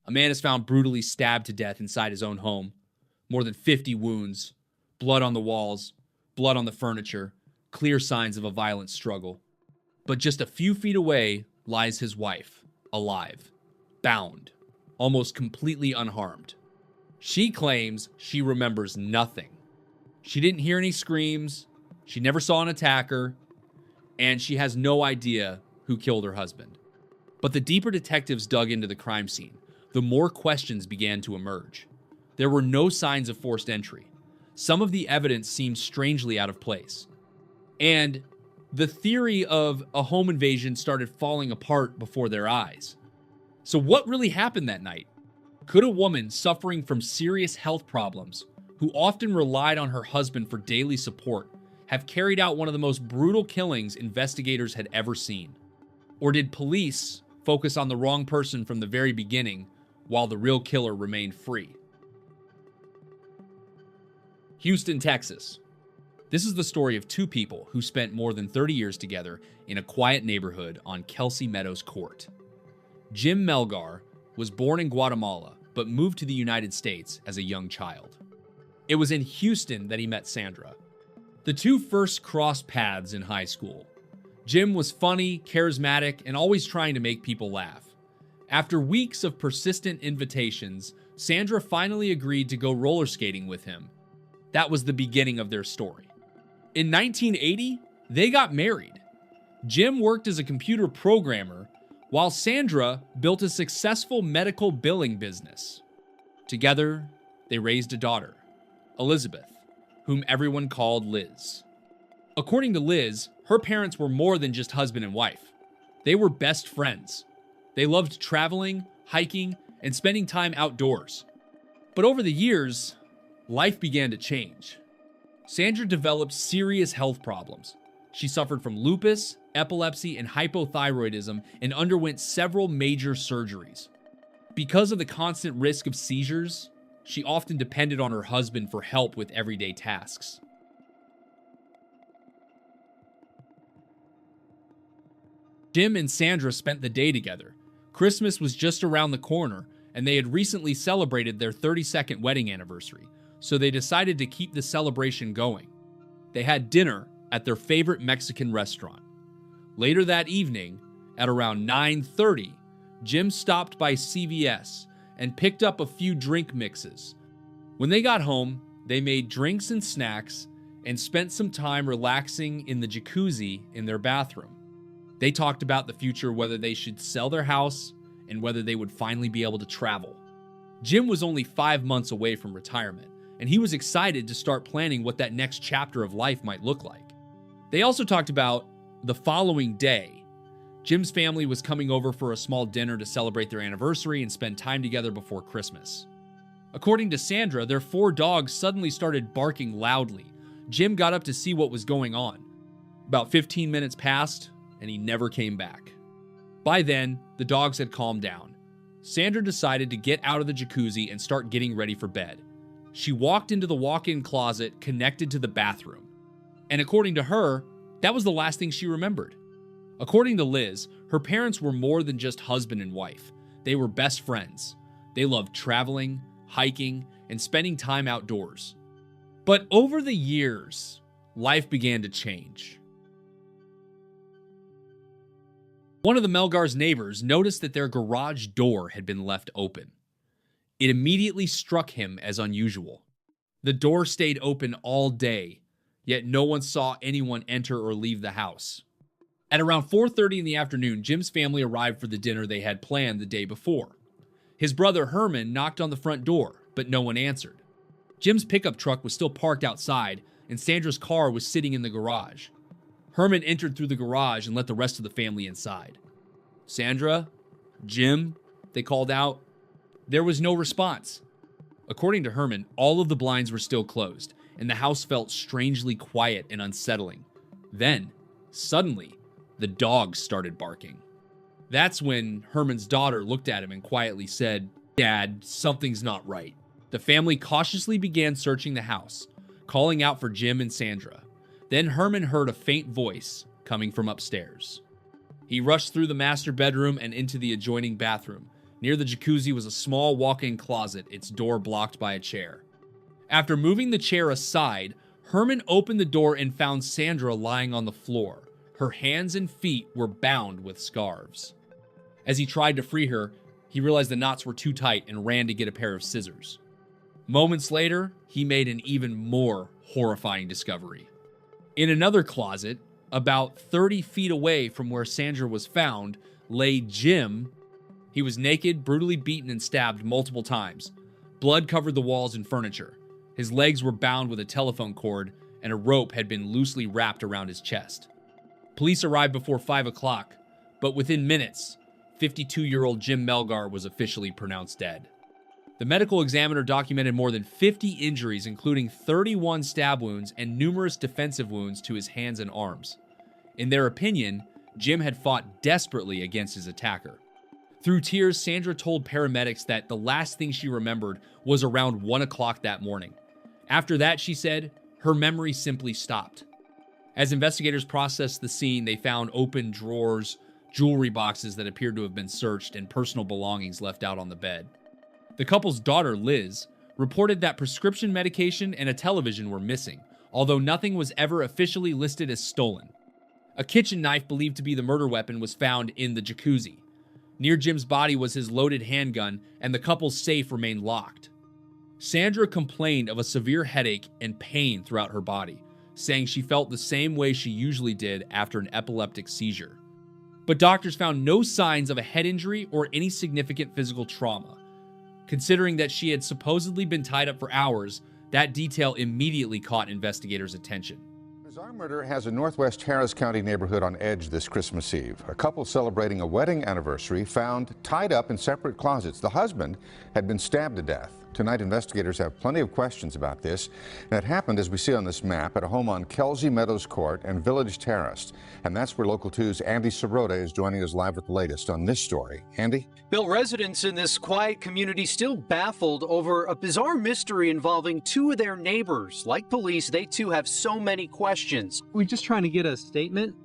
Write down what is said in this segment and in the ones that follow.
A man is found brutally stabbed to death inside his own home. More than 50 wounds, blood on the walls, blood on the furniture, clear signs of a violent struggle. But just a few feet away lies his wife, alive, bound, almost completely unharmed. She claims she remembers nothing. She didn't hear any screams, she never saw an attacker, and she has no idea who killed her husband. But the deeper detectives dug into the crime scene, the more questions began to emerge. There were no signs of forced entry. Some of the evidence seemed strangely out of place. And the theory of a home invasion started falling apart before their eyes. So what really happened that night? Could a woman suffering from serious health problems, who often relied on her husband for daily support, have carried out one of the most brutal killings investigators had ever seen? Or did police focus on the wrong person from the very beginning, while the real killer remained free? Houston, Texas. This is the story of two people who spent more than 30 years together in a quiet neighborhood on Kelsey Meadows Court. Jim Melgar was born in Guatemala, but moved to the United States as a young child. It was in Houston that he met Sandra. The two first crossed paths in high school. Jim was funny, charismatic, and always trying to make people laugh. After weeks of persistent invitations, Sandra finally agreed to go roller skating with him. That was the beginning of their story. In 1980, they got married. Jim worked as a computer programmer, while Sandra built a successful medical billing business. Together, they raised a daughter, Elizabeth, whom everyone called Liz. According to Liz, her parents were more than just husband and wife. They were best friends. They loved traveling, hiking, and spending time outdoors. But over the years, life began to change. Sandra developed serious health problems. She suffered from lupus, epilepsy, and hypothyroidism and underwent several major surgeries. Because of the constant risk of seizures, she often depended on her husband for help with everyday tasks. Jim and Sandra spent the day together. Christmas was just around the corner, and they had recently celebrated their 32nd wedding anniversary, so they decided to keep the celebration going. They had dinner at their favorite Mexican restaurant. Later that evening, at around 9:30, Jim stopped by CVS and picked up a few drink mixes. When they got home, they made drinks and snacks and spent some time relaxing in the jacuzzi in their bathroom. They talked about the future, whether they should sell their house and whether they would finally be able to travel. Jim was only 5 months away from retirement, and he was excited to start planning what that next chapter of life might look like. They also talked about the following day. Jim's family was coming over for a small dinner to celebrate their anniversary and spend time together before Christmas. According to Sandra, their 4 dogs suddenly started barking loudly. Jim got up to see what was going on. About 15 minutes passed, and he never came back. By then, the dogs had calmed down. Sandra decided to get out of the jacuzzi and start getting ready for bed. She walked into the walk-in closet connected to the bathroom. And according to her, that was the last thing she remembered. According to Liz, her parents were more than just husband and wife. They were best friends. They loved traveling, hiking, and spending time outdoors. But over the years, life began to change. One of the Melgars' neighbors noticed that their garage door had been left open. It immediately struck him as unusual. The door stayed open all day, yet no one saw anyone enter or leave the house. At around 4:30 in the afternoon, Jim's family arrived for the dinner they had planned the day before. His brother Herman knocked on the front door, but no one answered. Jim's pickup truck was still parked outside, and Sandra's car was sitting in the garage. Herman entered through the garage and let the rest of the family inside. "Sandra? Jim?" they called out. There was no response. According to Herman, all of the blinds were still closed, and the house felt strangely quiet and unsettling. Then, suddenly, the dogs started barking. That's when Herman's daughter looked at him and quietly said, "Dad, something's not right." The family cautiously began searching the house, calling out for Jim and Sandra. Then Herman heard a faint voice coming from upstairs. He rushed through the master bedroom and into the adjoining bathroom, Near the jacuzzi was a small walk-in closet, its door blocked by a chair. After moving the chair aside, Herman opened the door and found Sandra lying on the floor. Her hands and feet were bound with scarves. As he tried to free her, he realized the knots were too tight and ran to get a pair of scissors. Moments later, he made an even more horrifying discovery. In another closet, about 30 feet away from where Sandra was found, lay Jim. He was naked, brutally beaten, and stabbed multiple times. Blood covered the walls and furniture. His legs were bound with a telephone cord, and a rope had been loosely wrapped around his chest. Police arrived before 5 o'clock, but within minutes, 52-year-old Jim Melgar was officially pronounced dead. The medical examiner documented more than 50 injuries, including 31 stab wounds and numerous defensive wounds to his hands and arms. In their opinion, Jim had fought desperately against his attacker. Through tears, Sandra told paramedics that the last thing she remembered was around 1 o'clock that morning. After that, she said, her memory simply stopped. As investigators processed the scene, they found open drawers, jewelry boxes that appeared to have been searched, and personal belongings left out on the bed. The couple's daughter, Liz, reported that prescription medication and a television were missing, although nothing was ever officially listed as stolen. A kitchen knife believed to be the murder weapon was found in the jacuzzi. Near Jim's body was his loaded handgun, and the couple's safe remained locked. Sandra complained of a severe headache and pain throughout her body, saying she felt the same way she usually did after an epileptic seizure. But doctors found no signs of a head injury or any significant physical trauma. Considering that she had supposedly been tied up for hours, that detail immediately caught investigators' attention. Bizarre murder has a Northwest Harris County neighborhood on edge this Christmas Eve. A couple celebrating a wedding anniversary found tied up in separate closets. The husband had been stabbed to death. Tonight, investigators have plenty of questions about this. And it happened, as we see on this map, at a home on Kelsey Meadows Court and Village Terrace. And that's where Local 2's Andy Sirota is joining us live with the latest on this story. Andy? Bill, residents in this quiet community still baffled over a bizarre mystery involving two of their neighbors. Like police, they too have so many questions. We're just trying to get a statement.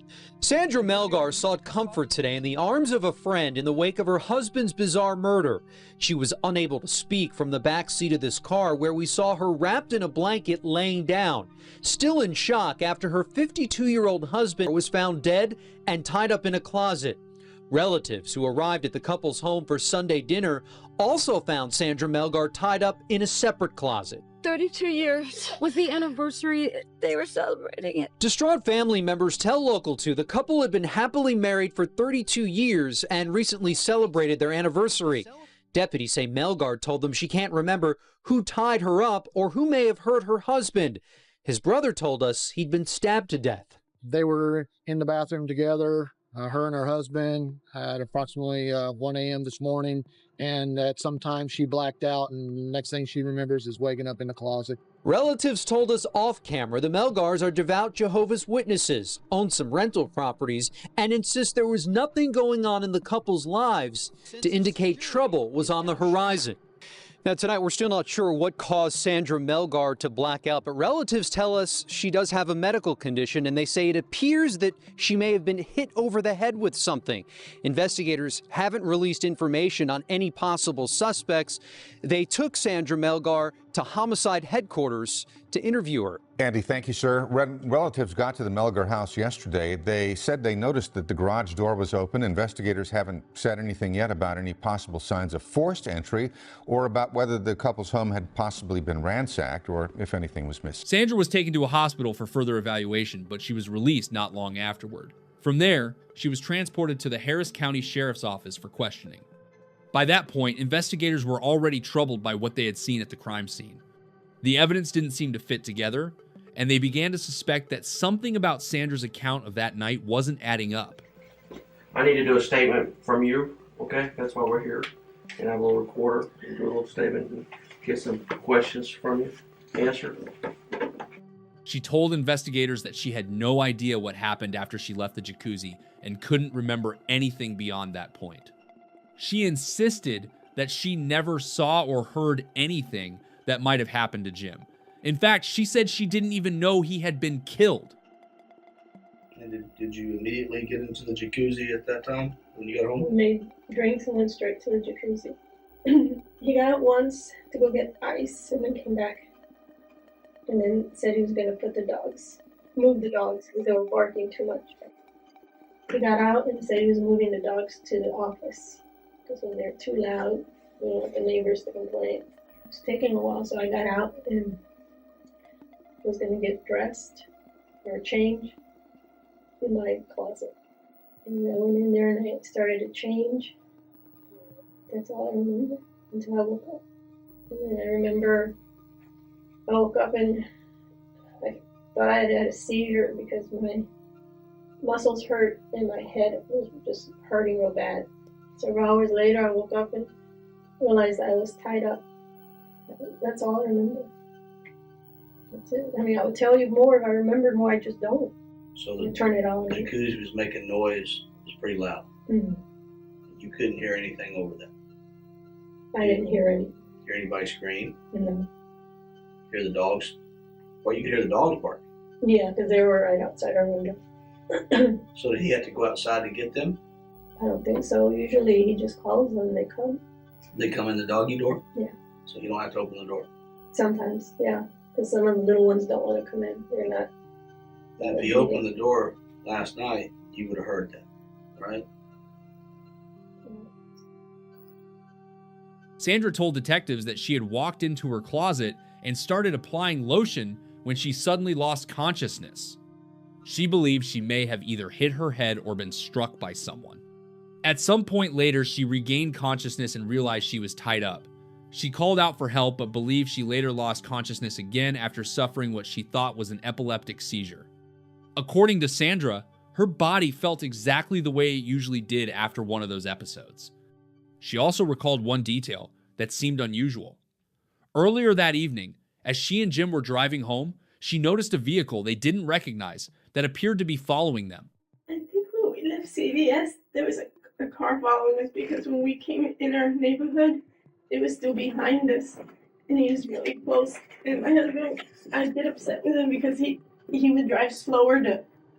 Sandra Melgar sought comfort today in the arms of a friend in the wake of her husband's bizarre murder. She was unable to speak from the back seat of this car, where we saw her wrapped in a blanket laying down, still in shock after her 52-year-old husband was found dead and tied up in a closet. Relatives who arrived at the couple's home for Sunday dinner also found Sandra Melgar tied up in a separate closet. 32 years was the anniversary. They were celebrating it. Distraught family members tell Local 2 the couple had been happily married for 32 years and recently celebrated their anniversary. Deputies say Melgar told them she can't remember who tied her up or who may have hurt her husband. His brother told us he'd been stabbed to death. They were in the bathroom together, her and her husband, at approximately 1 a.m. this morning, and at some time she blacked out, and the next thing she remembers is waking up in the closet. Relatives told us off camera the Melgars are devout Jehovah's Witnesses, own some rental properties, and insist there was nothing going on in the couple's lives to indicate trouble was on the horizon. Now, tonight, we're still not sure what caused Sandra Melgar to black out, but relatives tell us she does have a medical condition, and they say it appears that she may have been hit over the head with something. Investigators haven't released information on any possible suspects. They took Sandra Melgar to homicide headquarters to interview her. Andy, thank you, sir. Relatives got to the Melgar house yesterday. They said they noticed that the garage door was open. Investigators haven't said anything yet about any possible signs of forced entry or about whether the couple's home had possibly been ransacked or if anything was missing. Sandra was taken to a hospital for further evaluation, but she was released not long afterward. From there, she was transported to the Harris County Sheriff's Office for questioning. By that point, investigators were already troubled by what they had seen at the crime scene. The evidence didn't seem to fit together, and they began to suspect that something about Sandra's account of that night wasn't adding up. I need to do a statement from you, okay? That's why we're here. And I have a little recorder, and do a little statement and get some questions from you. Answer. She told investigators that she had no idea what happened after she left the jacuzzi and couldn't remember anything beyond that point. She insisted that she never saw or heard anything that might have happened to Jim. In fact, she said she didn't even know he had been killed. And did you immediately get into the jacuzzi at that time when you got home? Maybe drinks and went straight to the jacuzzi. He got out once to go get ice and then came back and then said he was going to move the dogs because they were barking too much. He got out and said he was moving the dogs to the office because when they're too loud, we don't want the neighbors to complain. It was taking a while, so I got out and was going to get dressed or change in my closet. And I went in there and I started to change. That's all I remember until I woke up. And then I remember I woke up and I thought I had had a seizure because my muscles hurt and my head was just hurting real bad. Several hours later, I woke up and realized I was tied up. That's all I remember. That's it. I mean, I would tell you more if I remembered more. I just don't. So the turn it on. jacuzzi was making noise. It was pretty loud. Mm-hmm. You couldn't hear anything over that. I didn't hear any. Hear anybody scream? No. Hear the dogs? Well, you could hear the dogs bark. Yeah, because they were right outside our window. So did he have to go outside to get them? I don't think so. Usually he just calls them and they come. They come in the doggy door? Yeah. So you don't have to open the door? Sometimes, yeah. Because some of the little ones don't want to come in. They're not. If you opened the door last night, you would have heard that, right? Sandra told detectives that she had walked into her closet and started applying lotion when she suddenly lost consciousness. She believed she may have either hit her head or been struck by someone. At some point later, she regained consciousness and realized she was tied up. She called out for help, but believed she later lost consciousness again after suffering what she thought was an epileptic seizure. According to Sandra, her body felt exactly the way it usually did after one of those episodes. She also recalled one detail that seemed unusual. Earlier that evening, as she and Jim were driving home, she noticed a vehicle they didn't recognize that appeared to be following them. I think when we left CVS, there was a car following us because when we came in our neighborhood, it was still behind us, and he was really close. And my husband, I get upset with him because he would drive slower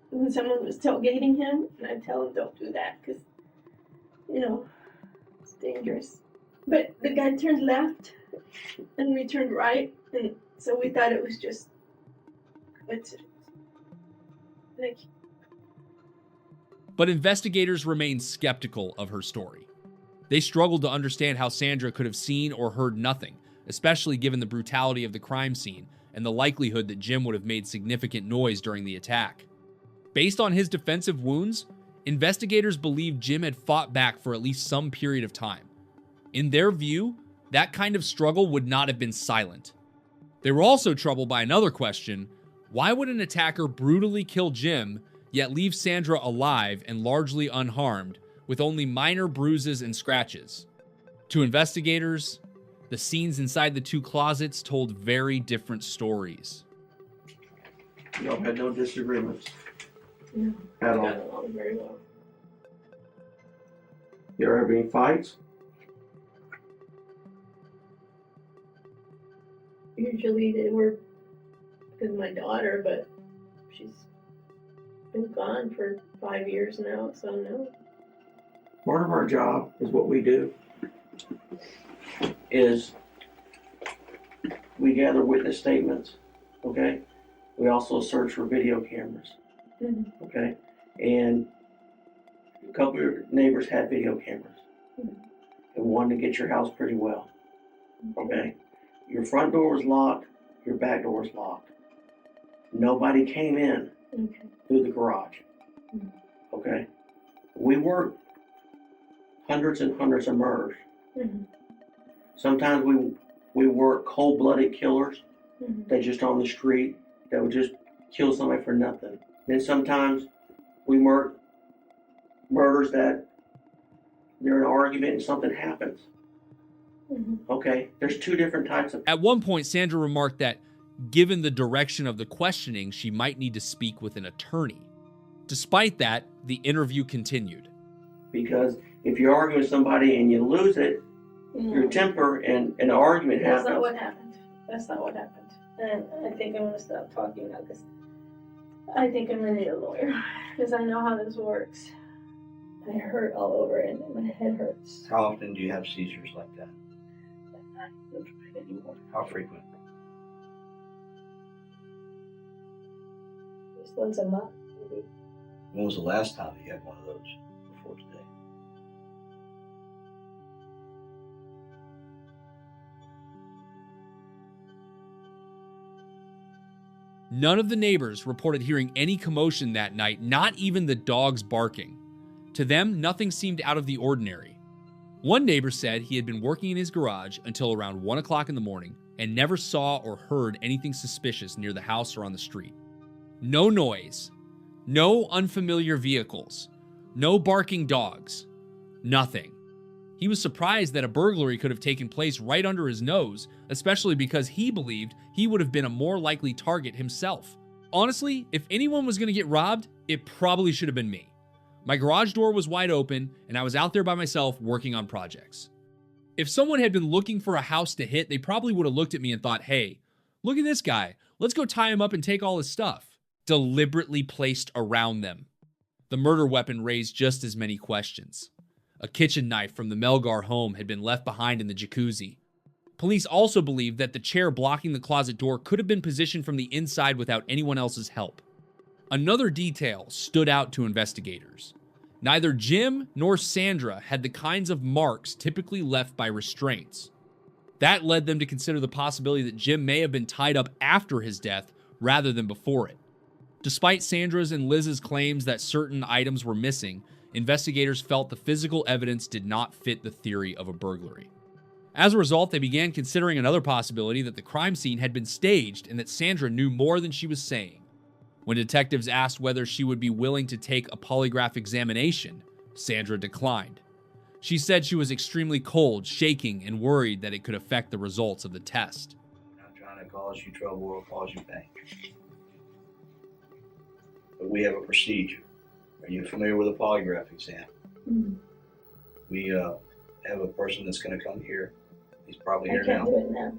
when someone was tailgating him, and I'd tell him don't do that because, it's dangerous. But the guy turned left, and we turned right, and so we thought it was just coincidence. But investigators remained skeptical of her story. They struggled to understand how Sandra could have seen or heard nothing, especially given the brutality of the crime scene and the likelihood that Jim would have made significant noise during the attack. Based on his defensive wounds, investigators believed Jim had fought back for at least some period of time. In their view, that kind of struggle would not have been silent. They were also troubled by another question: why would an attacker brutally kill Jim, yet leave Sandra alive and largely unharmed, with only minor bruises and scratches? To investigators, the scenes inside the two closets told very different stories. Y'all had no disagreements? No. At all? Got along very well. You ever have any fights? Usually they were because of my daughter, but she's been gone for 5 years now, so no. Part of our job is what we do is we gather witness statements, okay? We also search for video cameras, okay? And a couple of your neighbors had video cameras and wanted to get your house pretty well, okay? Your front door was locked, your back door was locked. Nobody came in through the garage, okay? We work hundreds and hundreds of murders. Sometimes we work cold-blooded killers that just on the street that would just kill somebody for nothing. Then sometimes we work murders that they're in an argument and something happens. Okay, there's two different types of... At one point, Sandra remarked that, given the direction of the questioning, she might need to speak with an attorney. Despite that, the interview continued. Because if you argue with somebody and you lose it, your temper and an argument happens. That's not what happened. That's not what happened. And I think I'm going to stop talking now because I think I'm going to need a lawyer because I know how this works. I hurt all over and my head hurts. How often do you have seizures like that? Not anymore. How frequent? Just once a month, maybe. When was the last time you had one of those before today? None of the neighbors reported hearing any commotion that night, not even the dogs barking. To them, nothing seemed out of the ordinary. One neighbor said he had been working in his garage until around 1 o'clock in the morning and never saw or heard anything suspicious near the house or on the street. No noise, no unfamiliar vehicles, no barking dogs, nothing. He was surprised that a burglary could have taken place right under his nose, especially because he believed he would have been a more likely target himself. Honestly, if anyone was going to get robbed, it probably should have been me. My garage door was wide open, and I was out there by myself working on projects. If someone had been looking for a house to hit, they probably would have looked at me and thought, hey, look at this guy. Let's go tie him up and take all his stuff. Deliberately placed around them. The murder weapon raised just as many questions. A kitchen knife from the Melgar home had been left behind in the jacuzzi. Police also believed that the chair blocking the closet door could have been positioned from the inside without anyone else's help. Another detail stood out to investigators. Neither Jim nor Sandra had the kinds of marks typically left by restraints. That led them to consider the possibility that Jim may have been tied up after his death rather than before it. Despite Sandra's and Liz's claims that certain items were missing, investigators felt the physical evidence did not fit the theory of a burglary. As a result, they began considering another possibility that the crime scene had been staged and that Sandra knew more than she was saying. When detectives asked whether she would be willing to take a polygraph examination, Sandra declined. She said she was extremely cold, shaking, and worried that it could affect the results of the test. I'm not trying to cause you trouble or cause you pain. But we have a procedure. Are you familiar with a polygraph exam? Mm-hmm. We have a person that's going to come here. He's probably here I can't now. do it now.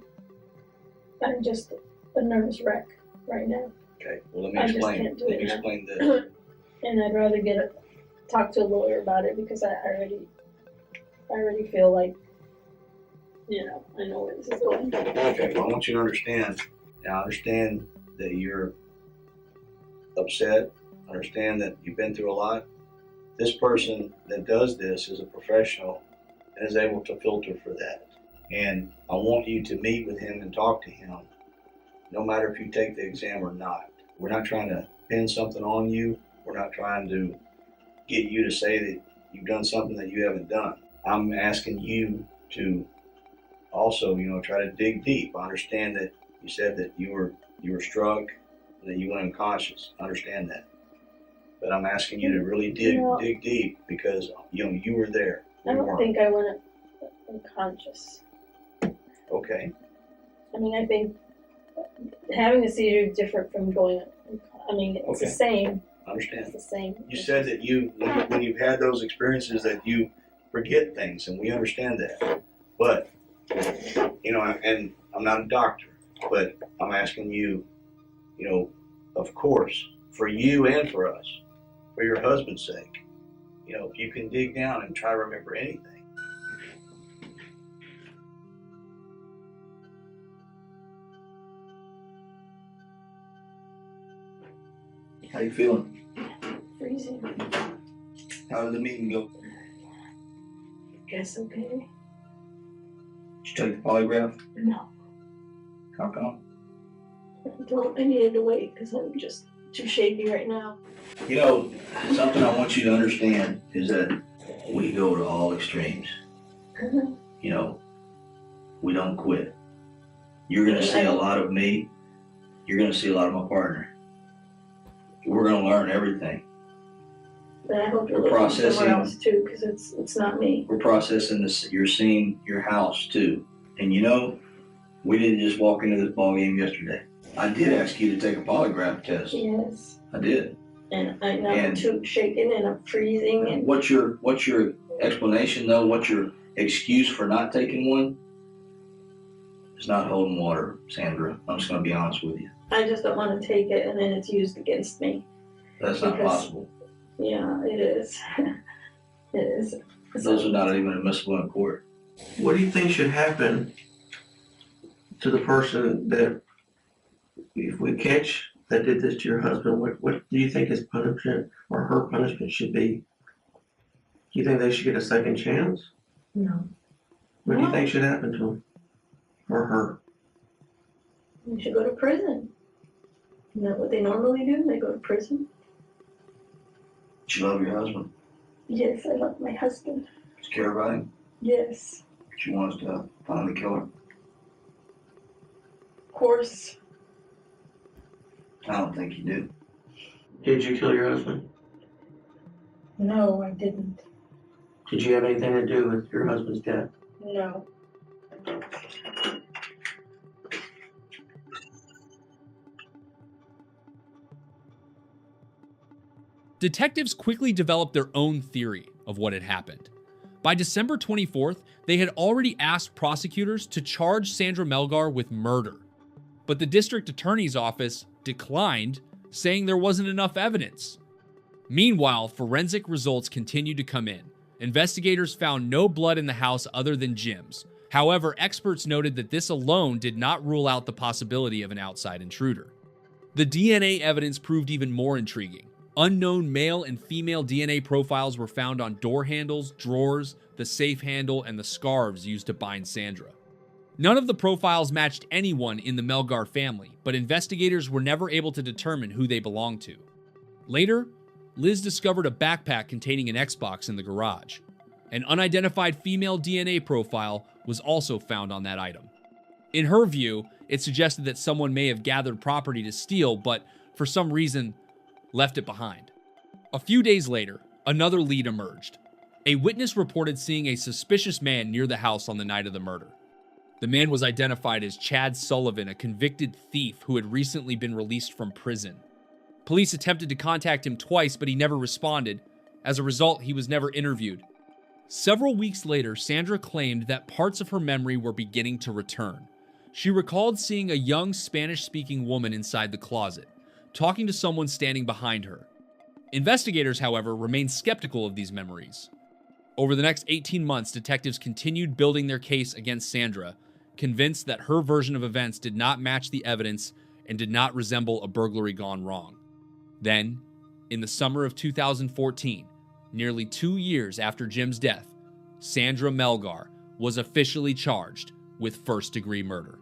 I'm just a nervous wreck right now. Okay, well let me I just explain. can't do Let it me now. explain this. And I'd rather talk to a lawyer about it because I already feel like, I know where this is going. Okay, well I want you to understand. Now I understand that you're upset. I understand that you've been through a lot. This person that does this is a professional and is able to filter for that. And I want you to meet with him and talk to him, no matter if you take the exam or not. We're not trying to pin something on you. We're not trying to get you to say that you've done something that you haven't done. I'm asking you to also, try to dig deep. I understand that you said that you were struck and that you went unconscious. I understand that. But I'm asking you to really dig deep because, you were there. I don't think I went unconscious. Okay. I mean, I think having a seizure is different from going, it's the same. I understand. It's the same. You said that when you've had those experiences that you forget things, and we understand that. But, and I'm not a doctor, but I'm asking you, of course, for you and for us, for your husband's sake, if you can dig down and try to remember anything. How you feeling? Freezing. How did the meeting go? Guess okay. Did you take the polygraph? No. How come? I needed to wait because I'm just too shaky right now. Something I want you to understand is that we go to all extremes. Mm-hmm. We don't quit. You're going to see a lot of me. You're going to see a lot of my partner. We're going to learn everything. But I hope you're We're looking processing. somewhere else too, because it's not me. We're processing this. You're seeing your house too. And we didn't just walk into this ball game yesterday. I did ask you to take a polygraph test. Yes. I did. And I'm too shaken and I'm freezing. And What's your explanation though? What's your excuse for not taking one? It's not holding water, Sandra. I'm just going to be honest with you. I just don't want to take it and then it's used against me. That's not possible. Yeah, it is. It is. Those are not even admissible in court. What do you think should happen to the person that, if we catch that did this to your husband, what do you think his punishment or her punishment should be? Do you think they should get a second chance? No. What do you think should happen to him or her? They should go to prison. Isn't that what they normally do? They go to prison? Do you love your husband? Yes, I love my husband. Do you care about him? Yes. Do you want us to find the killer? Of course. I don't think you do. Did you kill your husband? No, I didn't. Did you have anything to do with your husband's death? No. Detectives quickly developed their own theory of what had happened. By December 24th, they had already asked prosecutors to charge Sandra Melgar with murder. But the district attorney's office declined, saying there wasn't enough evidence. Meanwhile, forensic results continued to come in. Investigators found no blood in the house other than Jim's. However, experts noted that this alone did not rule out the possibility of an outside intruder. The DNA evidence proved even more intriguing. Unknown male and female DNA profiles were found on door handles, drawers, the safe handle, and the scarves used to bind Sandra. None of the profiles matched anyone in the Melgar family, but investigators were never able to determine who they belonged to. Later, Liz discovered a backpack containing an Xbox in the garage. An unidentified female DNA profile was also found on that item. In her view, it suggested that someone may have gathered property to steal, but for some reason, left it behind. A few days later, another lead emerged. A witness reported seeing a suspicious man near the house on the night of the murder. The man was identified as Chad Sullivan, a convicted thief who had recently been released from prison. Police attempted to contact him twice, but he never responded. As a result, he was never interviewed. Several weeks later, Sandra claimed that parts of her memory were beginning to return. She recalled seeing a young Spanish-speaking woman inside the closet, talking to someone standing behind her. Investigators, however, remained skeptical of these memories. Over the next 18 months, detectives continued building their case against Sandra, convinced that her version of events did not match the evidence and did not resemble a burglary gone wrong. Then, in the summer of 2014, nearly 2 years after Jim's death, Sandra Melgar was officially charged with first-degree murder.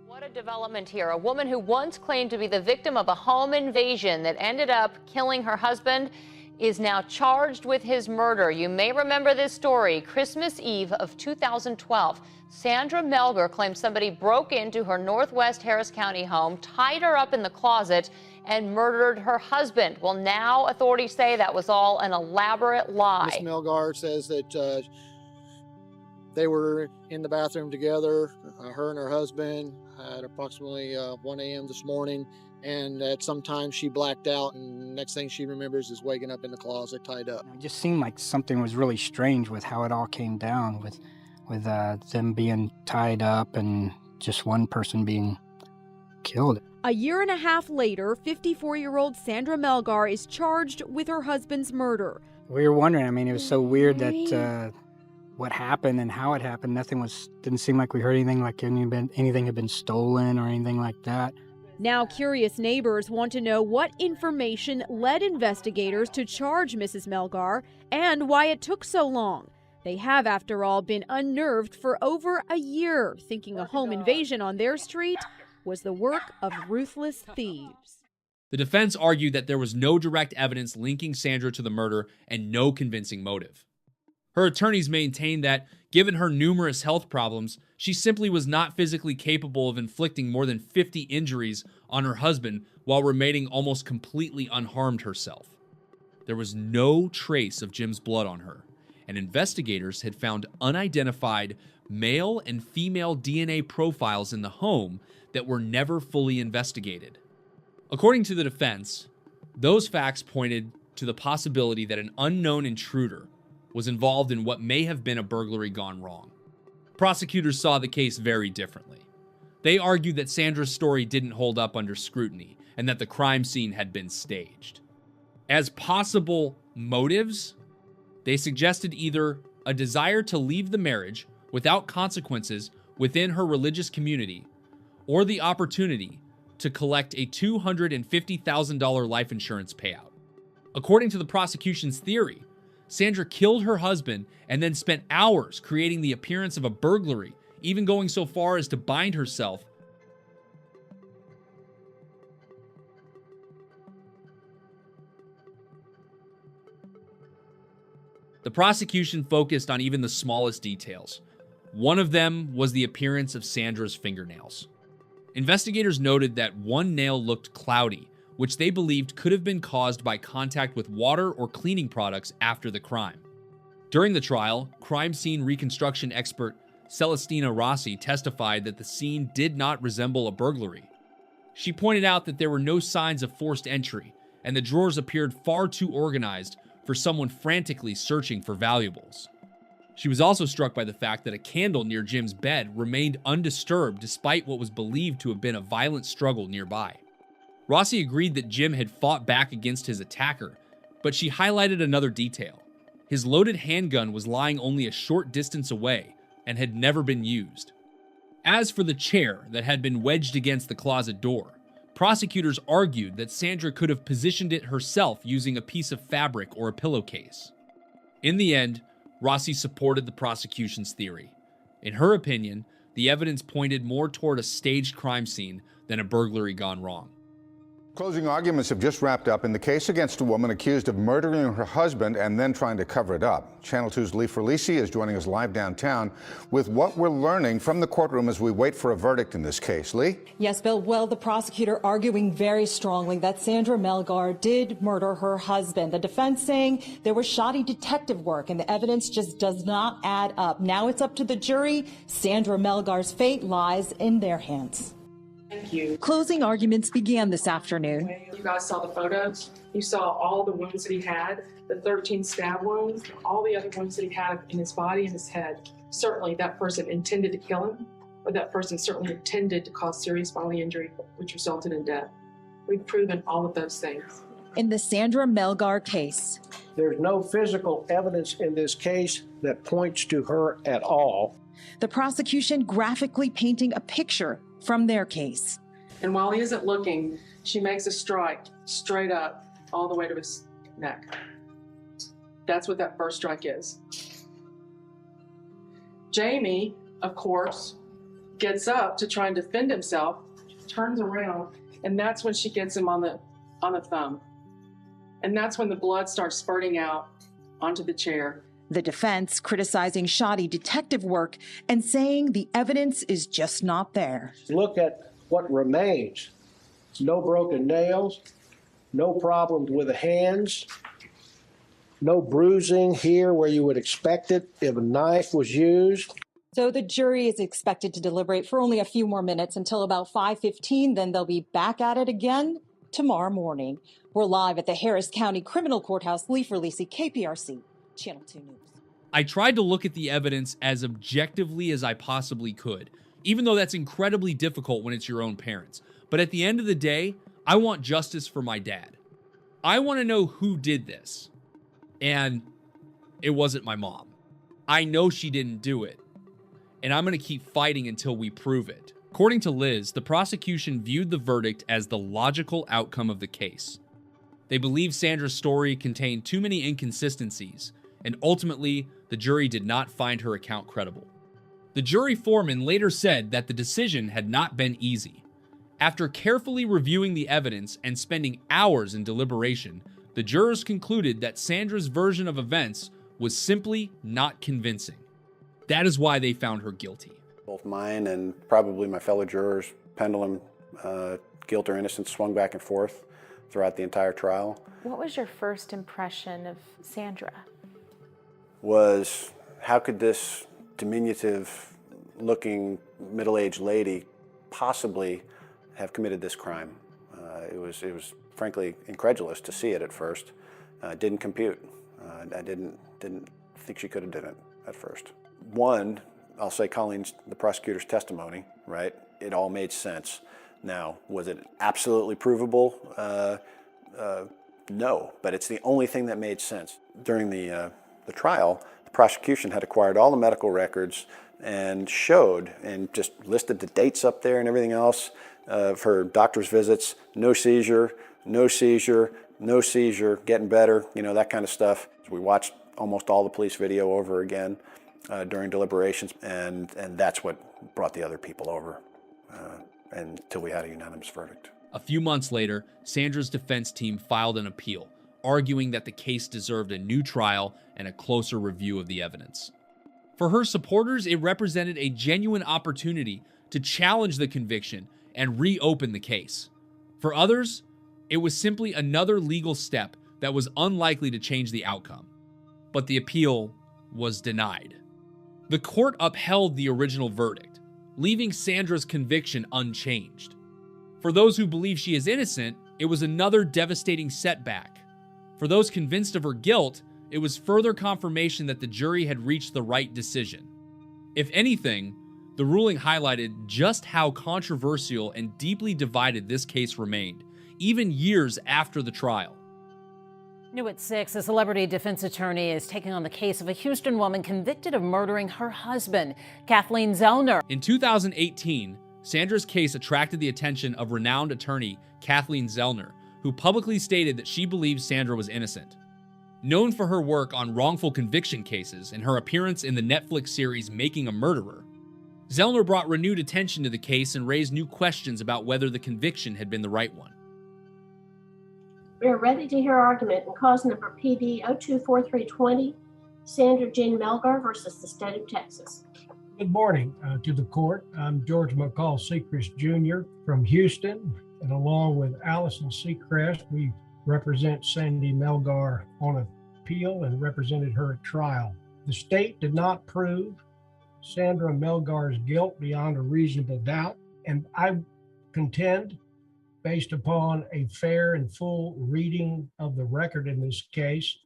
What a development here. A woman who once claimed to be the victim of a home invasion that ended up killing her husband is now charged with his murder. You may remember this story. Christmas Eve of 2012, Sandra Melgar claimed somebody broke into her Northwest Harris County home, tied her up in the closet, and murdered her husband. Well, now authorities say that was all an elaborate lie. Miss Melgar says that they were in the bathroom together, her and her husband, at approximately 1 a.m. this morning, and at some time she blacked out, and next thing she remembers is waking up in the closet tied up. It just seemed like something was really strange with how it all came down, with them being tied up and just one person being killed. A year and a half later, 54-year-old Sandra Melgar is charged with her husband's murder. We were wondering, I mean, it was so weird that what happened and how it happened, didn't seem like we heard anything like anything had been stolen or anything like that. Now curious neighbors want to know what information led investigators to charge Mrs. Melgar and why it took so long. They have, after all, been unnerved for over a year, thinking a home invasion on their street was the work of ruthless thieves. The defense argued that there was no direct evidence linking Sandra to the murder and no convincing motive. Her attorneys maintained that, given her numerous health problems, she simply was not physically capable of inflicting more than 50 injuries on her husband while remaining almost completely unharmed herself. There was no trace of Jim's blood on her, and investigators had found unidentified male and female DNA profiles in the home that were never fully investigated. According to the defense, those facts pointed to the possibility that an unknown intruder was involved in what may have been a burglary gone wrong. Prosecutors saw the case very differently. They argued that Sandra's story didn't hold up under scrutiny and that the crime scene had been staged. As possible motives, They suggested either a desire to leave the marriage without consequences within her religious community, or the opportunity to collect a $250,000 life insurance payout. According to the prosecution's theory, Sandra killed her husband and then spent hours creating the appearance of a burglary, even going so far as to bind herself. The prosecution focused on even the smallest details. One of them was the appearance of Sandra's fingernails. Investigators noted that one nail looked cloudy, which they believed could have been caused by contact with water or cleaning products after the crime. During the trial, crime scene reconstruction expert Celestina Rossi testified that the scene did not resemble a burglary. She pointed out that there were no signs of forced entry, and the drawers appeared far too organized for someone frantically searching for valuables. She was also struck by the fact that a candle near Jim's bed remained undisturbed despite what was believed to have been a violent struggle nearby. Rossi agreed that Jim had fought back against his attacker, but she highlighted another detail. His loaded handgun was lying only a short distance away and had never been used. As for the chair that had been wedged against the closet door, prosecutors argued that Sandra could have positioned it herself using a piece of fabric or a pillowcase. In the end, Rossi supported the prosecution's theory. In her opinion, the evidence pointed more toward a staged crime scene than a burglary gone wrong. Closing arguments have just wrapped up in the case against a woman accused of murdering her husband and then trying to cover it up. Channel 2's Lee Ferlisi is joining us live downtown with what we're learning from the courtroom as we wait for a verdict in this case. Lee? Yes, Bill. Well, the prosecutor arguing very strongly that Sandra Melgar did murder her husband. The defense saying there was shoddy detective work and the evidence just does not add up. Now it's up to the jury. Sandra Melgar's fate lies in their hands. Thank you. Closing arguments began this afternoon. You guys saw the photos. You saw all the wounds that he had, the 13 stab wounds, all the other wounds that he had in his body and his head. Certainly that person intended to kill him, or that person certainly intended to cause serious bodily injury, which resulted in death. We've proven all of those things. In the Sandra Melgar case, there's no physical evidence in this case that points to her at all. The prosecution graphically painting a picture from their case. And while he isn't looking, she makes a strike straight up all the way to his neck. That's what that first strike is. Jamie, of course, gets up to try and defend himself, turns around, and that's when she gets him on the thumb. And that's when the blood starts spurting out onto the chair. The defense criticizing shoddy detective work and saying the evidence is just not there. Look at what remains. No broken nails, no problems with the hands, no bruising here where you would expect it if a knife was used. So the jury is expected to deliberate for only a few more minutes until about 5:15. Then they'll be back at it again tomorrow morning. We're live at the Harris County Criminal Courthouse. Lee Ferlisi, KPRC, Channel 2 News. I tried to look at the evidence as objectively as I possibly could, even though that's incredibly difficult when it's your own parents. But at the end of the day, I want justice for my dad. I want to know who did this. And it wasn't my mom. I know she didn't do it. And I'm going to keep fighting until we prove it. According to Liz, the prosecution viewed the verdict as the logical outcome of the case. They believe Sandra's story contained too many inconsistencies, and ultimately, the jury did not find her account credible. The jury foreman later said that the decision had not been easy. After carefully reviewing the evidence and spending hours in deliberation, the jurors concluded that Sandra's version of events was simply not convincing. That is why they found her guilty. Both mine and probably my fellow jurors' pendulum, guilt or innocence, swung back and forth throughout the entire trial. What was your first impression of Sandra? Was how could this diminutive looking middle-aged lady possibly have committed this crime? It was frankly incredulous to see it at first. Didn't compute. I didn't think she could have done it at first. One, I'll say the prosecutor's testimony, right? It all made sense. Now, was it absolutely provable? No, but it's the only thing that made sense. During the the trial, the prosecution had acquired all the medical records and showed and just listed the dates up there and everything else of her doctor's visits, no seizure, no seizure, no seizure, getting better, you know, that kind of stuff. We watched almost all the police video over again during deliberations, and that's what brought the other people over until we had a unanimous verdict. A few months later, Sandra's defense team filed an appeal, arguing that the case deserved a new trial and a closer review of the evidence. For her supporters, it represented a genuine opportunity to challenge the conviction and reopen the case. For others, it was simply another legal step that was unlikely to change the outcome. But the appeal was denied. The court upheld the original verdict, leaving Sandra's conviction unchanged. For those who believe she is innocent, it was another devastating setback. For those convinced of her guilt, it was further confirmation that the jury had reached the right decision. If anything, the ruling highlighted just how controversial and deeply divided this case remained, even years after the trial. New at 6, a celebrity defense attorney is taking on the case of a Houston woman convicted of murdering her husband, Kathleen Zellner. In 2018, Sandra's case attracted the attention of renowned attorney Kathleen Zellner, who publicly stated that she believes Sandra was innocent. Known for her work on wrongful conviction cases and her appearance in the Netflix series Making a Murderer, Zellner brought renewed attention to the case and raised new questions about whether the conviction had been the right one. We are ready to hear argument in cause number PD 024320, Sandra Jean Melgar versus the state of Texas. Good morning to the court. I'm George McCall Seacrest Jr. from Houston, and along with Allison Seacrest, we represent Sandy Melgar on appeal and represented her at trial. The state did not prove Sandra Melgar's guilt beyond a reasonable doubt, and I contend, based upon a fair and full reading of the record in this case,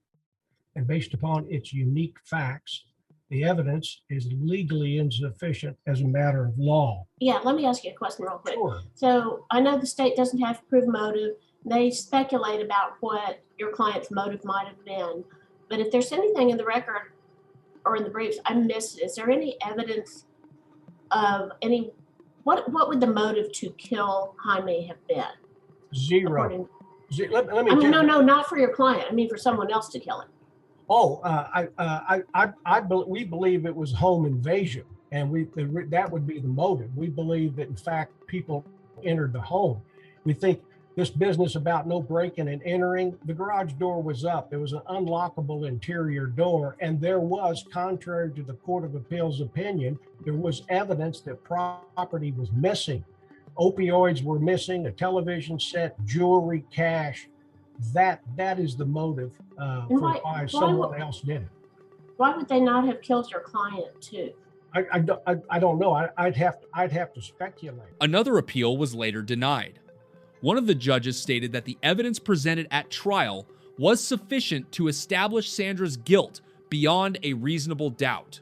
and based upon its unique facts, the evidence is legally insufficient as a matter of law. Yeah, let me ask you a question real quick. Sure. So I know the state doesn't have to prove motive. They speculate about what your client's motive might have been. But if there's anything in the record or in the briefs I missed, is there any evidence of any, what would the motive to kill Jaime have been? Zero. Let me I mean, tell no, not for your client. I mean, for someone else to kill him. Oh, we believe it was home invasion, and that would be the motive. We believe that, in fact, people entered the home. We think this business about no breaking and entering, the garage door was up. There was an unlockable interior door, and there was, contrary to the Court of Appeals opinion, there was evidence that property was missing. Opioids were missing, a television set, jewelry, cash. That is the motive for why someone else did it. Why would they not have killed your client too? I don't know. I'd have to speculate. Another appeal was later denied. One of the judges stated that the evidence presented at trial was sufficient to establish Sandra's guilt beyond a reasonable doubt.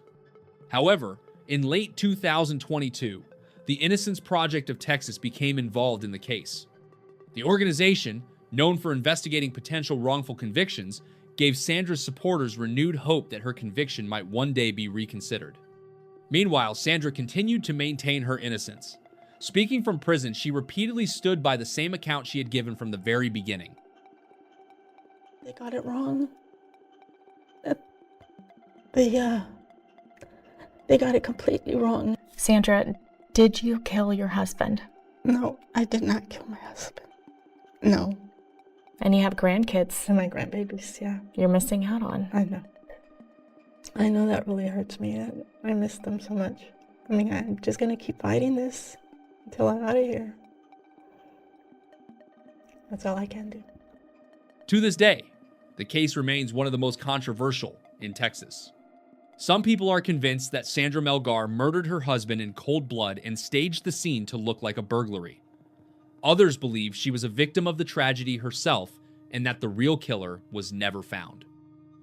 However, in late 2022, the Innocence Project of Texas became involved in the case. The organization, known for investigating potential wrongful convictions, gave Sandra's supporters renewed hope that her conviction might one day be reconsidered. Meanwhile, Sandra continued to maintain her innocence. Speaking from prison, she repeatedly stood by the same account she had given from the very beginning. They got it wrong. They got it completely wrong. Sandra, did you kill your husband? No, I did not kill my husband. No. And you have grandkids. And my grandbabies, yeah. You're missing out on. I know. I know that really hurts me. I miss them so much. I mean, I'm just going to keep fighting this until I'm out of here. That's all I can do. To this day, the case remains one of the most controversial in Texas. Some people are convinced that Sandra Melgar murdered her husband in cold blood and staged the scene to look like a burglary. Others believe she was a victim of the tragedy herself and that the real killer was never found.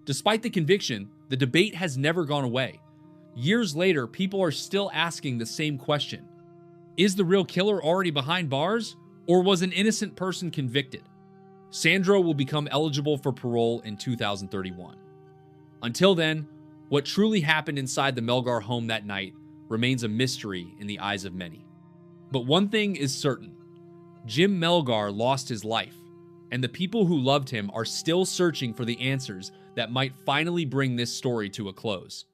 Despite the conviction, the debate has never gone away. Years later, people are still asking the same question. Is the real killer already behind bars, or was an innocent person convicted? Sandra will become eligible for parole in 2031. Until then, what truly happened inside the Melgar home that night remains a mystery in the eyes of many. But one thing is certain: Jim Melgar lost his life, and the people who loved him are still searching for the answers that might finally bring this story to a close.